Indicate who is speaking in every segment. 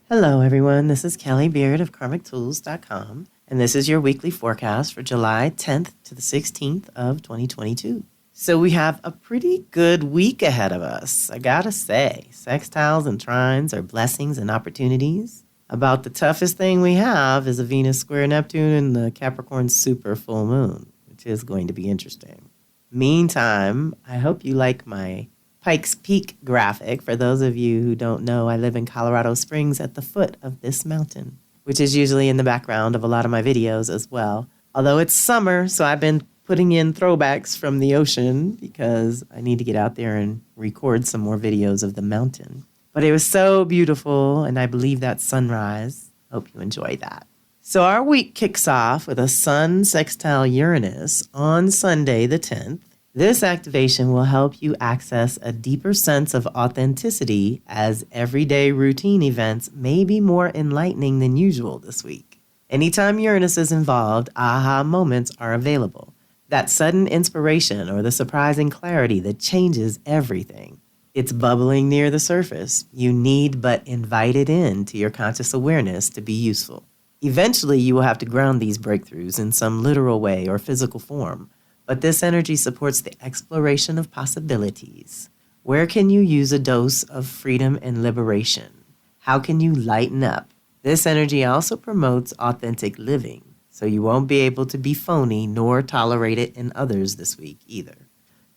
Speaker 1: Hello, everyone. This is Kelly Beard of KarmicTools.com, and this is your weekly forecast for July 10th to the 16th of 2022. So we have a pretty good week ahead of us, I gotta say. Sextiles and trines are blessings and opportunities. About the toughest thing we have is a Venus square Neptune and the Capricorn super full moon, which is going to be interesting. Meantime, I hope you like my Pikes Peak graphic. For those of you who don't know, I live in Colorado Springs at the foot of this mountain, which is usually in the background of a lot of my videos as well. Although it's summer, so I've been putting in throwbacks from the ocean because I need to get out there and record some more videos of the mountain. But it was so beautiful, and I believe that sunrise. Hope you enjoy that. So our week kicks off with a Sun sextile Uranus on Sunday the 10th. This activation will help you access a deeper sense of authenticity as everyday routine events may be more enlightening than usual this week. Anytime Uranus is involved, aha moments are available. That sudden inspiration or the surprising clarity that changes everything. It's bubbling near the surface. You need but invite it in to your conscious awareness to be useful. Eventually, you will have to ground these breakthroughs in some literal way or physical form. But this energy supports the exploration of possibilities. Where can you use a dose of freedom and liberation? How can you lighten up? This energy also promotes authentic living, so you won't be able to be phony nor tolerate it in others this week either.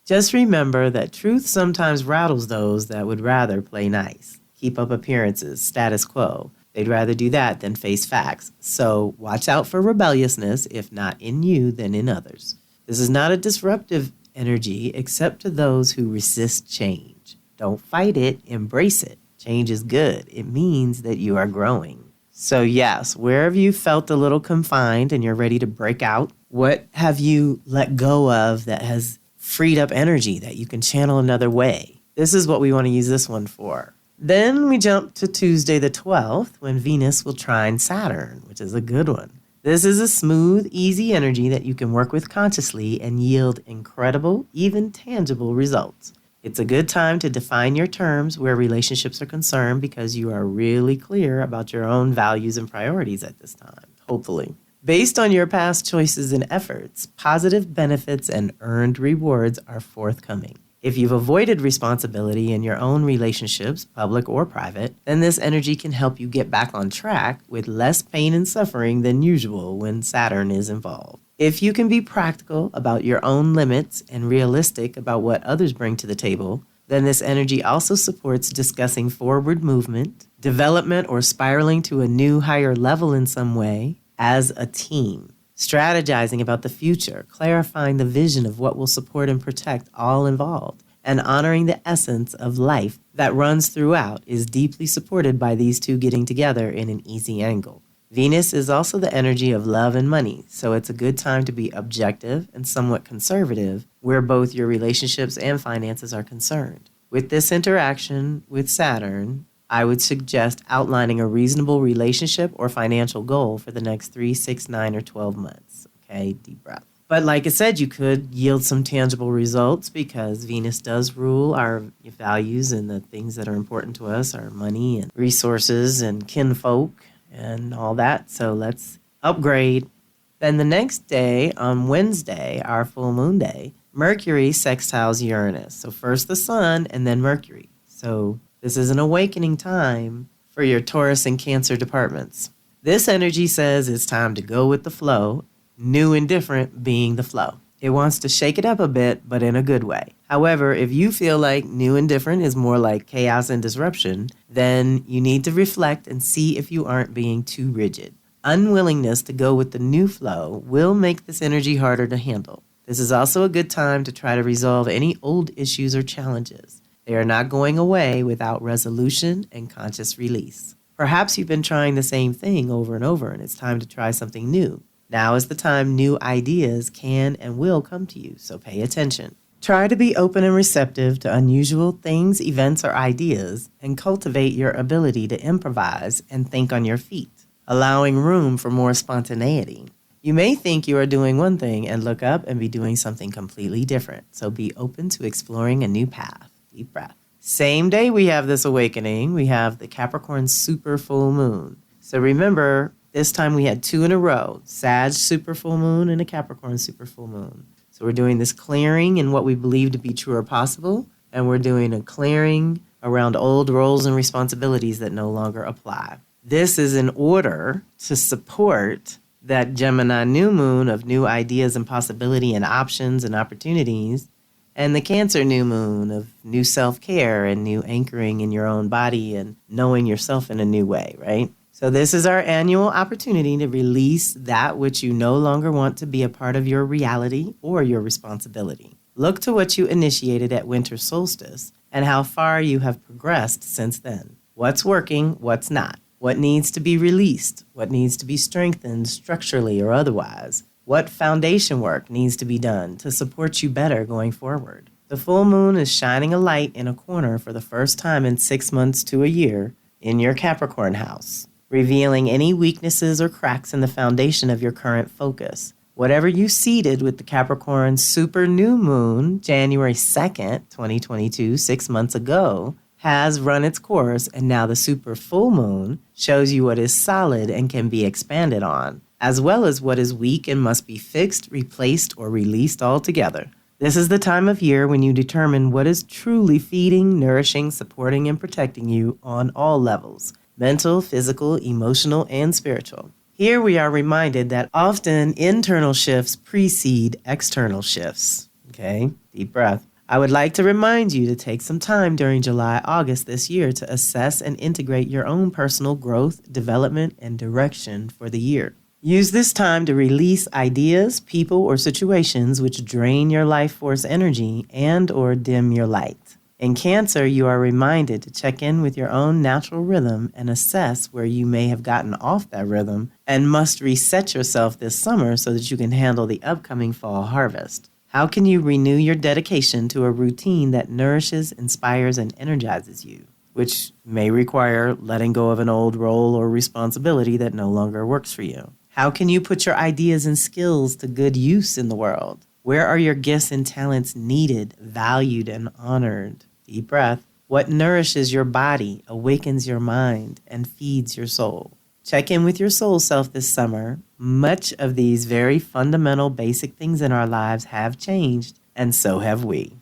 Speaker 1: Just remember that truth sometimes rattles those that would rather play nice, keep up appearances, status quo. They'd rather do that than face facts. So watch out for rebelliousness, if not in you, then in others. This is not a disruptive energy except to those who resist change. Don't fight it, embrace it. Change is good. It means that you are growing. So yes, where have you felt a little confined and you're ready to break out? What have you let go of that has freed up energy that you can channel another way? This is what we want to use this one for. Then we jump to Tuesday the 12th when Venus will trine Saturn, which is a good one. This is a smooth, easy energy that you can work with consciously and yield incredible, even tangible results. It's a good time to define your terms where relationships are concerned because you are really clear about your own values and priorities at this time, hopefully. Based on your past choices and efforts, positive benefits and earned rewards are forthcoming. If you've avoided responsibility in your own relationships, public or private, then this energy can help you get back on track with less pain and suffering than usual when Saturn is involved. If you can be practical about your own limits and realistic about what others bring to the table, then this energy also supports discussing forward movement, development, or spiraling to a new higher level in some way as a team. Strategizing about the future, clarifying the vision of what will support and protect all involved, and honoring the essence of life that runs throughout is deeply supported by these two getting together in an easy angle. Venus is also the energy of love and money, so it's a good time to be objective and somewhat conservative where both your relationships and finances are concerned. With this interaction with Saturn, I would suggest outlining a reasonable relationship or financial goal for the next 3, 6, 9, or 12 months. Okay, deep breath. But like I said, you could yield some tangible results because Venus does rule our values and the things that are important to us, our money and resources and kinfolk and all that. So let's upgrade. Then the next day, on Wednesday, our full moon day, Mercury sextiles Uranus. So first the Sun and then Mercury. So this is an awakening time for your Taurus and Cancer departments. This energy says it's time to go with the flow, new and different being the flow. It wants to shake it up a bit, but in a good way. However, if you feel like new and different is more like chaos and disruption, then you need to reflect and see if you aren't being too rigid. Unwillingness to go with the new flow will make this energy harder to handle. This is also a good time to try to resolve any old issues or challenges. They are not going away without resolution and conscious release. Perhaps you've been trying the same thing over and over, and it's time to try something new. Now is the time new ideas can and will come to you, so pay attention. Try to be open and receptive to unusual things, events, or ideas, and cultivate your ability to improvise and think on your feet, allowing room for more spontaneity. You may think you are doing one thing and look up and be doing something completely different, so be open to exploring a new path. Deep breath. Same day we have this awakening, we have the Capricorn super full moon. So remember, this time we had 2 in a row, Sag super full moon and a Capricorn super full moon. So we're doing this clearing in what we believe to be true or possible, and we're doing a clearing around old roles and responsibilities that no longer apply. This is in order to support that Gemini new moon of new ideas and possibility and options and opportunities, and the Cancer new moon of new self-care and new anchoring in your own body and knowing yourself in a new way, right? So this is our annual opportunity to release that which you no longer want to be a part of your reality or your responsibility. Look to what you initiated at winter solstice and how far you have progressed since then. What's working, what's not? What needs to be released? What needs to be strengthened structurally or otherwise? What foundation work needs to be done to support you better going forward? The full moon is shining a light in a corner for the first time in 6 months to a year in your Capricorn house, revealing any weaknesses or cracks in the foundation of your current focus. Whatever you seeded with the Capricorn super new moon, January 2nd, 2022, 6 months ago, has run its course, and now the super full moon shows you what is solid and can be expanded on, as well as what is weak and must be fixed, replaced, or released altogether. This is the time of year when you determine what is truly feeding, nourishing, supporting, and protecting you on all levels: mental, physical, emotional, and spiritual. Here we are reminded that often internal shifts precede external shifts. Okay, deep breath. I would like to remind you to take some time during July, August this year to assess and integrate your own personal growth, development, and direction for the year. Use this time to release ideas, people, or situations which drain your life force energy and or dim your light. In Cancer, you are reminded to check in with your own natural rhythm and assess where you may have gotten off that rhythm and must reset yourself this summer so that you can handle the upcoming fall harvest. How can you renew your dedication to a routine that nourishes, inspires, and energizes you, which may require letting go of an old role or responsibility that no longer works for you? How can you put your ideas and skills to good use in the world? Where are your gifts and talents needed, valued, and honored? Deep breath. What nourishes your body, awakens your mind, and feeds your soul? Check in with your soul self this summer. Much of these very fundamental, basic things in our lives have changed, and so have we.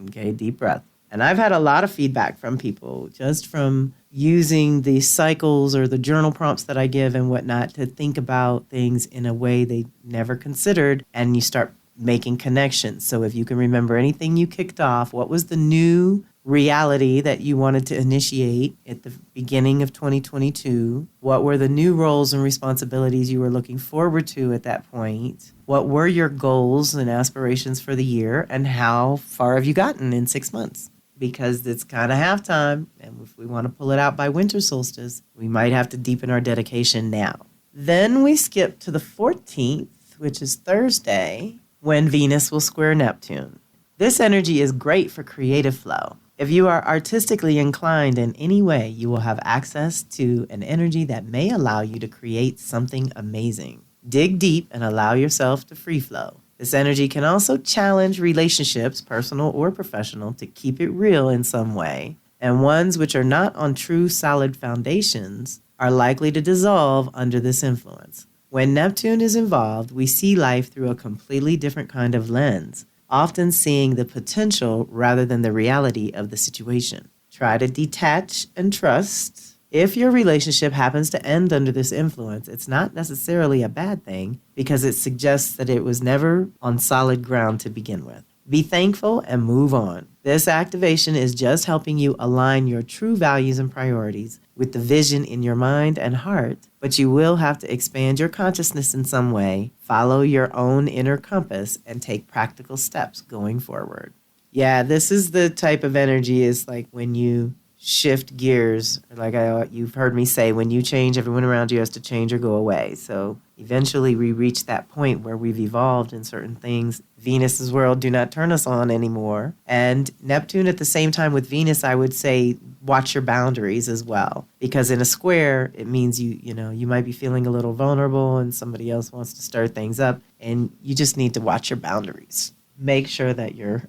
Speaker 1: Okay, deep breath. And I've had a lot of feedback from people just from using the cycles or the journal prompts that I give and whatnot to think about things in a way they never considered, and you start making connections. So if you can remember anything you kicked off, what was the new reality that you wanted to initiate at the beginning of 2022? What were the new roles and responsibilities you were looking forward to at that point? What were your goals and aspirations for the year? And how far have you gotten in 6 months? Because it's kind of halftime, and if we want to pull it out by winter solstice, we might have to deepen our dedication now. Then we skip to the 14th, which is Thursday, when Venus will square Neptune. This energy is great for creative flow. If you are artistically inclined in any way, you will have access to an energy that may allow you to create something amazing. Dig deep and allow yourself to free flow. This energy can also challenge relationships, personal or professional, to keep it real in some way, and ones which are not on true solid foundations are likely to dissolve under this influence. When Neptune is involved, we see life through a completely different kind of lens, often seeing the potential rather than the reality of the situation. Try to detach and trust. If your relationship happens to end under this influence, it's not necessarily a bad thing because it suggests that it was never on solid ground to begin with. Be thankful and move on. This activation is just helping you align your true values and priorities with the vision in your mind and heart, but you will have to expand your consciousness in some way, follow your own inner compass, and take practical steps going forward. Yeah, this is the type of energy is like when you shift gears, like you've heard me say, when you change, everyone around you has to change or go away. So eventually we reach that point where we've evolved in certain things. Venus's world do not turn us on anymore. And Neptune at the same time with Venus, I would say, watch your boundaries as well. Because in a square, it means you might be feeling a little vulnerable and somebody else wants to stir things up. And you just need to watch your boundaries. make sure that you're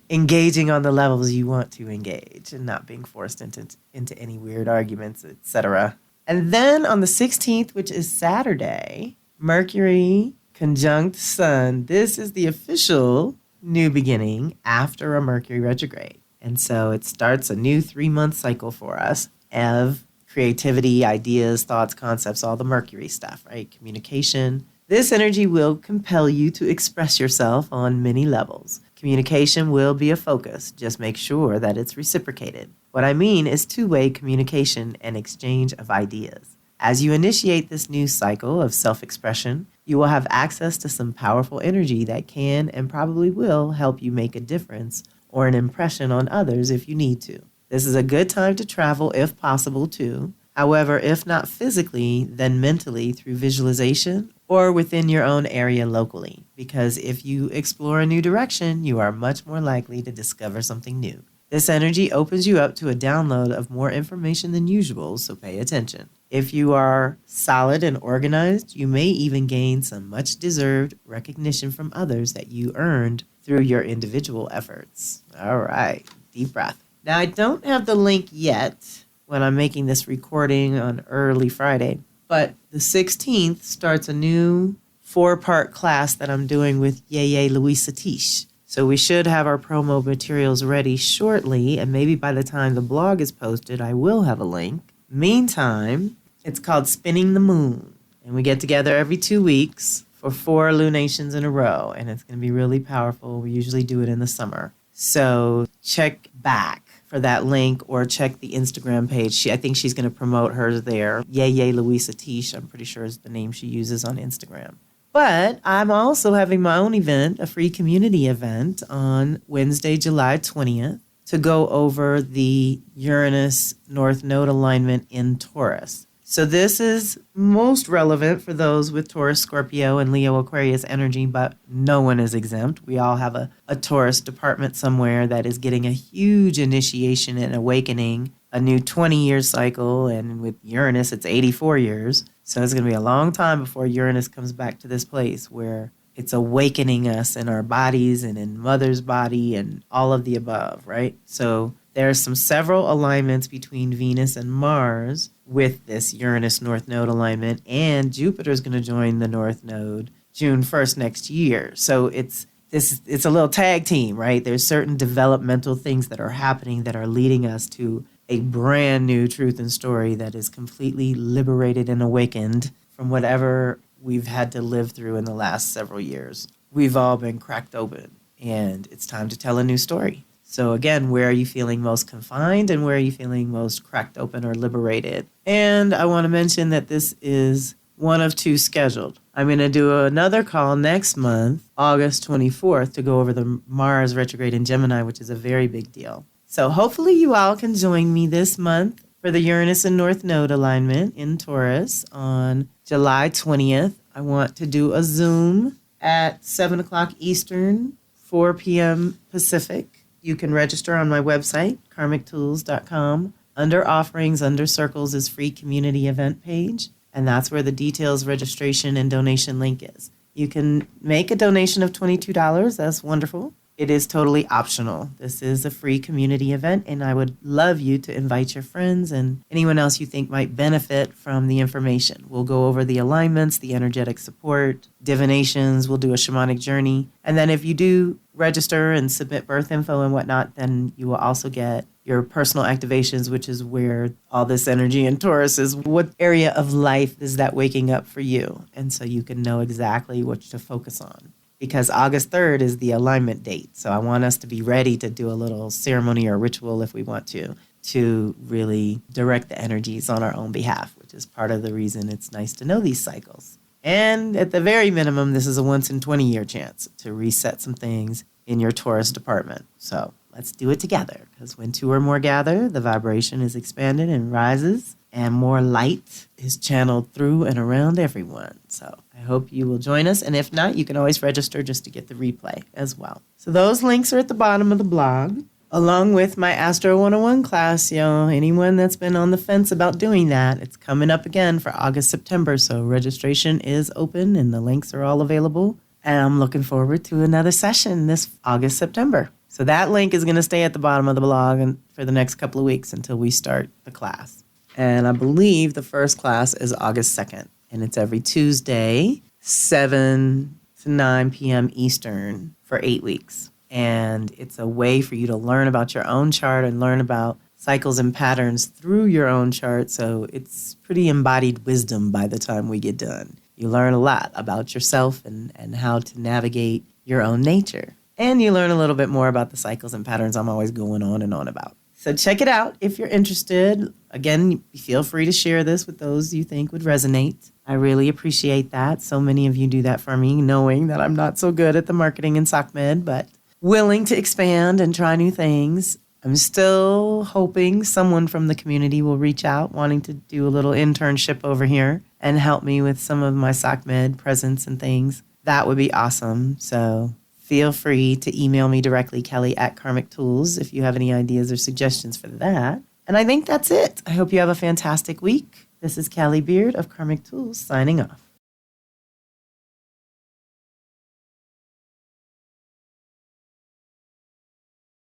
Speaker 1: engaging on the levels you want to engage and not being forced into any weird arguments, etc. And then on the 16th, which is Saturday, Mercury conjunct Sun. This is the official new beginning after a Mercury retrograde. And so it starts a new 3-month cycle for us of creativity, ideas, thoughts, concepts, all the Mercury stuff, right? Communication. This energy will compel you to express yourself on many levels. Communication will be a focus. Just make sure that it's reciprocated. What I mean is two-way communication and exchange of ideas. As you initiate this new cycle of self-expression, you will have access to some powerful energy that can and probably will help you make a difference or an impression on others if you need to. This is a good time to travel if possible too. However, if not physically, then mentally through visualization or within your own area locally. Because if you explore a new direction, you are much more likely to discover something new. This energy opens you up to a download of more information than usual, so pay attention. If you are solid and organized, you may even gain some much-deserved recognition from others that you earned through your individual efforts. All right, deep breath. Now, I don't have the link yet when I'm making this recording on early Friday, but the 16th starts a new 4-part class that I'm doing with Yeye Louise Satish. So we should have our promo materials ready shortly, and maybe by the time the blog is posted, I will have a link. Meantime, it's called Spinning the Moon, and we get together every 2 weeks for 4 lunations in a row, and it's going to be really powerful. We usually do it in the summer. So check back for that link or check the Instagram page. I think she's going to promote hers there. Yeye Louise Satish, I'm pretty sure is the name she uses on Instagram. But I'm also having my own event, a free community event on Wednesday, July 20th, to go over the Uranus North Node alignment in Taurus. So this is most relevant for those with Taurus, Scorpio, and Leo Aquarius energy, but no one is exempt. We all have a Taurus department somewhere that is getting a huge initiation and awakening, a new 20-year cycle, and with Uranus, it's 84 years. So it's going to be a long time before Uranus comes back to this place where it's awakening us in our bodies and in Mother's body and all of the above, right? So there's several alignments between Venus and Mars with this Uranus North Node alignment, and Jupiter's going to join the North Node June 1st next year. So it's a little tag team, right? There's certain developmental things that are happening that are leading us to a brand new truth and story that is completely liberated and awakened from whatever we've had to live through in the last several years. We've all been cracked open, and it's time to tell a new story. So again, where are you feeling most confined and where are you feeling most cracked open or liberated? And I want to mention that this is one of 2 scheduled. I'm going to do another call next month, August 24th, to go over the Mars retrograde in Gemini, which is a very big deal. So hopefully you all can join me this month for the Uranus and North Node alignment in Taurus on July 20th. I want to do a Zoom at 7 o'clock Eastern, 4 p.m. Pacific. You can register on my website, karmictools.com. Under offerings, under circles is free community event page, and that's where the details, registration, and donation link is. You can make a donation of $22. That's wonderful. It is totally optional. This is a free community event, and I would love you to invite your friends and anyone else you think might benefit from the information. We'll go over the alignments, the energetic support, divinations. We'll do a shamanic journey. And then if you do register and submit birth info and whatnot, then you will also get your personal activations, which is where all this energy in Taurus is. What area of life is that waking up for you? And so you can know exactly what to focus on. Because August 3rd is the alignment date. So I want us to be ready to do a little ceremony or ritual if we want to really direct the energies on our own behalf, which is part of the reason it's nice to know these cycles. And at the very minimum, this is a once in 20-year chance to reset some things in your Taurus department. So let's do it together, because when 2 or more gather, the vibration is expanded and rises, and more light is channeled through and around everyone. So I hope you will join us. And if not, you can always register just to get the replay as well. So those links are at the bottom of the blog, along with my Astro 101 class. Anyone that's been on the fence about doing that, it's coming up again for August, September. So registration is open and the links are all available And I'm looking forward to another session this August, September. So that link is going to stay at the bottom of the blog and for the next couple of weeks until we start the class. And I believe the first class is August 2nd. And it's every Tuesday, 7 to 9 p.m. Eastern for 8 weeks. And it's a way for you to learn about your own chart and learn about cycles and patterns through your own chart. So it's pretty embodied wisdom by the time we get done. You learn a lot about yourself and how to navigate your own nature. And you learn a little bit more about the cycles and patterns I'm always going on and on about. So check it out if you're interested. Again, feel free to share this with those you think would resonate. I really appreciate that. So many of you do that for me, knowing that I'm not so good at the marketing in SOCMED, but willing to expand and try new things. I'm still hoping someone from the community will reach out, wanting to do a little internship over here and help me with some of my SOCMED presence and things. That would be awesome. So feel free to email me directly, Kelly@Karmic Tools, if you have any ideas or suggestions for that. And I think that's it. I hope you have a fantastic week. This is Kelly Beard of Karmic Tools signing off.